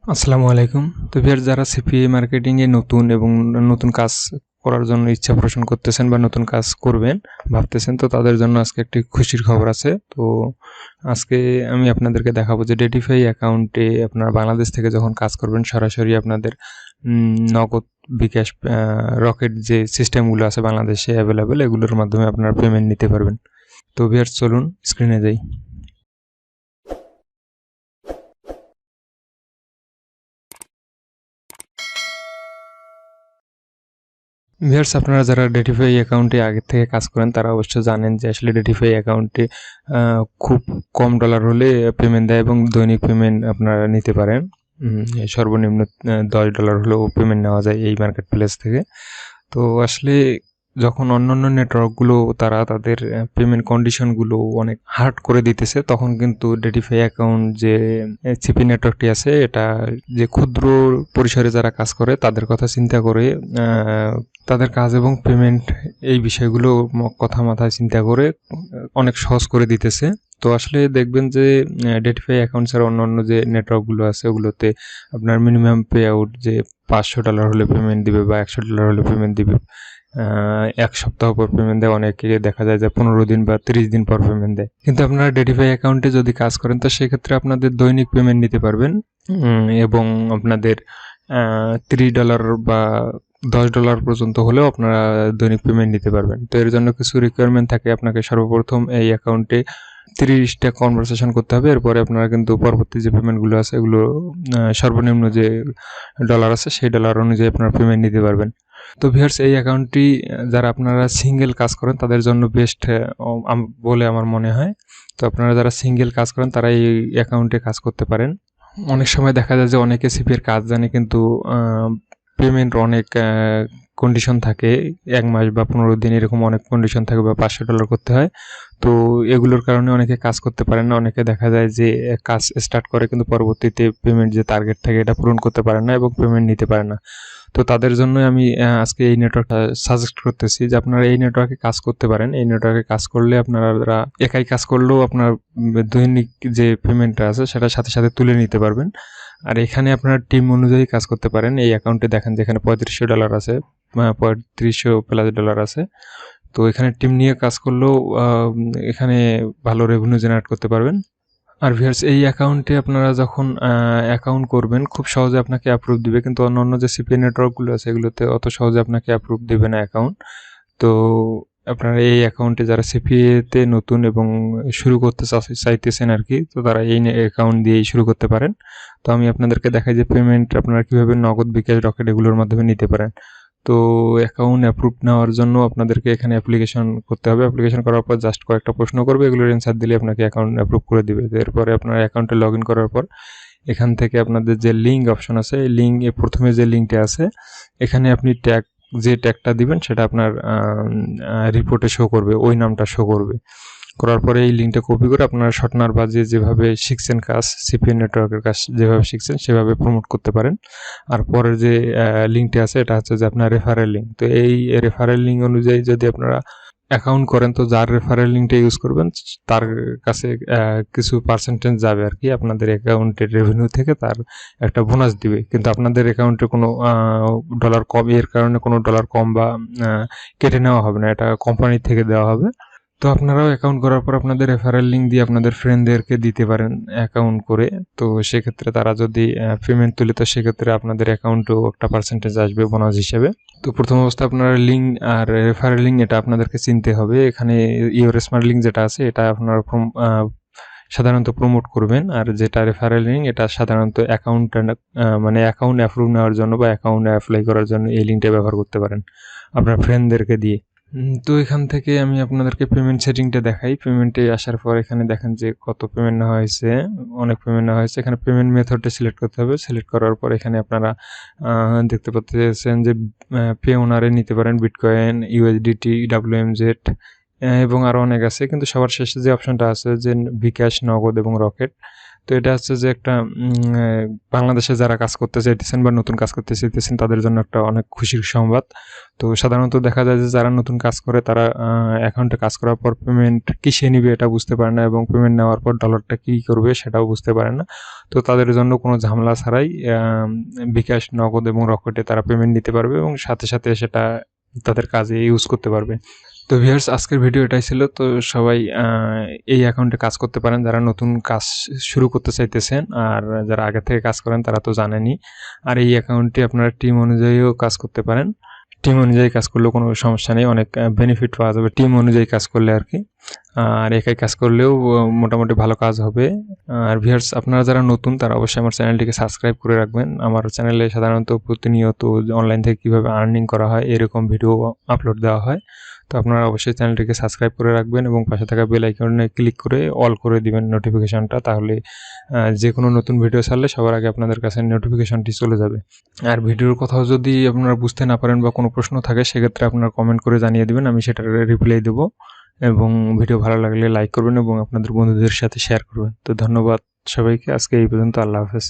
আসসালামু আলাইকুম। তো ভিউয়ার্স, যারা সিপিএ মার্কেটিং এ নতুন এবং নতুন কাজ করার জন্য ইচ্ছা পোষণ করতেছেন বা নতুন কাজ করবেন ভাবতেছেন, তো তাদের জন্য আজকে একটি খুশির খবর আছে। তো আজকে আমি আপনাদেরকে দেখাবো যে ডেটিফাই অ্যাকাউন্টে আপনারা বাংলাদেশ থেকে যখন কাজ করবেন সরাসরি আপনাদের নগদ, বিকাশ, রকেট যে সিস্টেমগুলো আছে বাংলাদেশে অ্যাভেলেবেল, এগুলোর মাধ্যমে আপনারা পেমেন্ট নিতে পারবেন। তো ভিউয়ার্স, চলুন স্ক্রিনে যাই। ভিউয়ার্স, আপনারা যারা ডেটিফাই অ্যাকাউন্টে আগে থেকে কাজ করেন তারা অবশ্যই জানেন যে আসলে ডেটিফাই অ্যাকাউন্টে খুব কম ডলার হলে পেমেন্ট দেয় এবং দৈনিক পেমেন্ট আপনারা নিতে পারেন। সর্বনিম্ন $10 হলেও পেমেন্ট নেওয়া যায় এই মার্কেট প্লেস থেকে। তো আসলে যখন অন্যান্য নেটওয়ার্কগুলো তারা তাদের পেমেন্ট কন্ডিশনগুলো অনেক হার্ড করে দিতেছে, তখন কিন্তু ডেটিফাই অ্যাকাউন্ট যে সিপি নেটওয়ার্কটি আছে, এটা যে ক্ষুদ্র পরিসরে যারা কাজ করে তাদের কথা চিন্তা করে, তাদের কাজ এবং পেমেন্ট এই বিষয়গুলো কথা মাথায় চিন্তা করে অনেক সহজ করে দিতেছে। তো আসলে দেখবেন যে ডেটিফাই অ্যাকাউন্ট ছাড়া অন্যান্য যে নেটওয়ার্কগুলো আছে ওগুলোতে আপনার মিনিমাম পে আউট যে $500 হলে পেমেন্ট দিবে বা $100 হলে পেমেন্ট দিবে, 1 সপ্তাহ পর পেমেন্ট দেয়, অনেকে দেখা যায় যে 15 দিন বা 30 দিন পর পেমেন্ট দেয়। কিন্তু আপনারা ডেটিফাই অ্যাকাউন্টে যদি কাজ করেন তো সেক্ষেত্রে আপনাদের দৈনিক পেমেন্ট নিতে পারবেন এবং আপনাদের $3 বা $10 পর্যন্ত হলেও আপনারা দৈনিক পেমেন্ট নিতে পারবেন। তো এর জন্য কিছু রিকোয়ারমেন্ট থাকে। আপনাকে সর্বপ্রথম এই অ্যাকাউন্টে 30টা কনভারসেশন করতে হবে। এরপরে আপনারা কিন্তু পরবর্তী যে পেমেন্টগুলো আছে এগুলো সর্বনিম্ন যে ডলার আছে সেই ডলার অনুযায়ী আপনারা পেমেন্ট নিতে পারবেন। তো ভিউয়ার্স, এই অ্যাকাউন্টটি যারা আপনারা সিঙ্গেল কাজ করেন তাদের জন্য বেস্ট বলে আমার মনে হয়। তো আপনারা যারা সিঙ্গেল কাজ করেন তারা এই অ্যাকাউন্টে কাজ করতে পারেন। অনেক সময় দেখা যায় যে অনেকে সিপির কাজ জানে কিন্তু পেমেন্ট অনেক কন্ডিশন থাকে, 1 মাস বা 15 দিন এরকম অনেক কন্ডিশন থাকে বা $500 করতে হয়। তো এগুলোর কারণে অনেকে কাজ করতে পারেন না। অনেকে দেখা যায় যে কাজ স্টার্ট করে কিন্তু পরবর্তীতে পেমেন্ট যে টার্গেট থাকে এটা পূরণ করতে পারে না এবং পেমেন্ট নিতে পারে না। তো তাদের জন্যই আমি আজকে এই নেটওয়ার্কটা সাজেস্ট করতেছি যে আপনারা এই নেটওয়ার্কে কাজ করতে পারেন। এই নেটওয়ার্কে কাজ করলে আপনারা একাই কাজ করলেও আপনার দৈনিক যে পেমেন্টটা আছে সেটা সাথে সাথে তুলে নিতে পারবেন। আর এখানে আপনারা টিম অনুযায়ী কাজ করতে পারেন। এই অ্যাকাউন্টে দেখেন যেখানে $3500 আছে, $3500+ আছে। তো এখানে টিম নিয়ে কাজ করলেও এখানে ভালো রেভিনিউ জেনারেট করতে পারবেন। আর ভিউয়ার্স, এই অ্যাকাউন্টে আপনারা যখন অ্যাকাউন্ট করবেন খুব সহজে আপনাকে অ্যাপ্রুভ দিবে, কিন্তু অন্যান্য যে সিপিএ নেটওয়ার্কগুলো আছে এগুলোতে অত সহজে আপনাকে অ্যাপ্রুভ দিবে না অ্যাকাউন্ট। তো আপনারা এই অ্যাকাউন্টে যারা সিপিএতে নতুন এবং শুরু করতে চাইতেছেন আর কি, তো তারা এই অ্যাকাউন্ট দিয়েই শুরু করতে পারেন। তো আমি আপনাদেরকে দেখাই যে পেমেন্ট আপনারা কীভাবে নগদ, বিকাশ, রকেট এগুলোর মাধ্যমে নিতে পারেন। তো অ্যাকাউন্ট অ্যাপ্রুভ নেওয়ার জন্য আপনাদেরকে এখানে অ্যাপ্লিকেশন করতে হবে। অ্যাপ্লিকেশন করার পর জাস্ট কয়েকটা প্রশ্ন করবে, এগুলোর অ্যান্সার দিলে আপনাকে অ্যাকাউন্ট অ্যাপ্রুভ করে দিবে। এরপরে আপনার অ্যাকাউন্টে লগ ইন করার পর এখান থেকে আপনাদের যে লিঙ্ক অপশন আছে, এই লিঙ্কে প্রথমে যে লিঙ্কটা আছে এখানে আপনি যে ট্যাগটা দিবেন সেটা আপনার রিপোর্টে শো করবে, ওই নামটা শো করবে। করার পরে এই লিঙ্কটা কপি করে আপনারা শর্টনার বা যেভাবে শিখছেন কাজ, সিপিএন নেটওয়ার্কের কাজ যেভাবে শিখছেন সেভাবে প্রমোট করতে পারেন। আর পরের যে লিঙ্কটি আছে এটা হচ্ছে যে আপনার রেফারেল লিঙ্ক। তো এই রেফারেল লিঙ্ক অনুযায়ী যদি আপনারা অ্যাকাউন্ট করেন তো যার রেফারেল লিঙ্কটা ইউজ করবেন তার কাছে কিছু পার্সেন্টেজ যাবে আর কি আপনাদের অ্যাকাউন্টের রেভিনিউ থেকে, তার একটা বোনাস দিবে। কিন্তু আপনাদের অ্যাকাউন্টে কোনো ডলার কম, এর কারণে কোনো ডলার কম বা কেটে নেওয়া হবে না, এটা কোম্পানি থেকে দেওয়া হবে। তো আপনারাও অ্যাকাউন্ট করার পর আপনাদের রেফারেল লিঙ্ক দিয়ে আপনাদের ফ্রেন্ডদেরকে দিতে পারেন অ্যাকাউন্ট করে। তো সেক্ষেত্রে তারা যদি পেমেন্ট তুলে তো সেক্ষেত্রে আপনাদের অ্যাকাউন্টেও একটা পার্সেন্টেজ আসবে বোনাস হিসেবে। তো প্রথম অবস্থায় আপনারা লিঙ্ক আর রেফারেল লিঙ্ক এটা আপনাদেরকে চিনতে হবে। এখানে ইওর স্মার্ট লিঙ্ক যেটা আছে এটা আপনারা সাধারণত প্রমোট করবেন, আর যেটা রেফারেল লিঙ্ক এটা সাধারণত অ্যাকাউন্ট মানে অ্যাকাউন্ট অ্যাপ্রুভ নেওয়ার জন্য বা অ্যাকাউন্ট অ্যাপ্লাই করার জন্য এই লিঙ্কটা ব্যবহার করতে পারেন আপনার ফ্রেন্ডদেরকে দিয়ে। তো এখান থেকে আমি আপনাদেরকে পেমেন্ট সেটিংটা দেখাই। পেমেন্টে আসার পর এখানে দেখেন যে কত পেমেন্ট নেওয়া হয়েছে, অনেক পেমেন্ট নেওয়া হয়েছে। এখানে পেমেন্ট মেথডটা সিলেক্ট করতে হবে। সিলেক্ট করার পর এখানে আপনারা দেখতে পাচ্ছেন যে পে ওনারে নিতে পারেন বিটকয়েন, ইউএসডিটি, WMZ এবং আরও অনেক আছে। কিন্তু সবার শেষে যে অপশনটা আছে যে বিকাশ, নগদ এবং রকেট, তো এটা হচ্ছে যে একটা বাংলাদেশে যারা কাজ করতে চাইতেছেন বা নতুন কাজ করতে চাইতেছেন তাদের জন্য একটা অনেক খুশির সংবাদ। তো সাধারণত দেখা যায় যে যারা নতুন কাজ করে তারা অ্যাকাউন্টে কাজ করার পর পেমেন্ট কিসে নিবে এটা বুঝতে পারে না, এবং পেমেন্ট নেওয়ার পর ডলারটা কী করবে সেটাও বুঝতে পারে না। তো তাদের জন্য কোনো ঝামেলা ছাড়াই বিকাশ, নগদ এবং রকেটে তারা পেমেন্ট নিতে পারবে এবং সাথে সাথে সেটা তাদের কাজে ইউজ করতে পারবে। তো ভিউয়ার্স, আজকের ভিডিও এটাই ছিল। তো সবাই এই অ্যাকাউন্টে কাজ করতে পারেন যারা নতুন কাজ শুরু করতে চাইতেছেন, আর যারা আগে থেকে কাজ করেন তারা তো জানেনই। আর এই অ্যাকাউন্টে আপনারা টিম অনুযায়ীও কাজ করতে পারেন। টিম অনুযায়ী কাজ করলেও কোনো সমস্যা নেই, অনেক বেনিফিট পাওয়া যাবে টিম অনুযায়ী কাজ করলে আর কি। আর একাই কাজ করলেও মোটামুটি ভালো কাজ হবে। আর ভিউয়ার্স, আপনারা যারা নতুন তারা অবশ্যই আমার চ্যানেলটিকে সাবস্ক্রাইব করে রাখবেন। আমার চ্যানেলে সাধারণত প্রতিনিয়ত অনলাইন থেকে কীভাবে আর্নিং করা হয় এরকম ভিডিও আপলোড দেওয়া হয়। তো আপনারা অবশ্যই চ্যানেলটিকে সাবস্ক্রাইব করে রাখবেন এবং পাশে থাকা বেল আইকনে ক্লিক করে অল করে দিবেন নোটিফিকেশনটা, তাহলে যে কোনো নতুন ভিডিও ছাড়লে সবার আগে আপনাদের কাছে নোটিফিকেশনটি চলে যাবে। আর ভিডিওর কথাও যদি আপনারা বুঝতে না পারেন বা কোনো প্রশ্ন থাকে সেক্ষেত্রে আপনারা কমেন্ট করে জানিয়ে দেবেন, আমি সেটার রিপ্লাই দেবো। এবং ভিডিও ভালো লাগলে লাইক করবেন এবং আপনাদের বন্ধুদের সাথে শেয়ার করবেন। তো ধন্যবাদ সবাইকে, আজকে এই পর্যন্ত। আল্লাহ হাফেজ।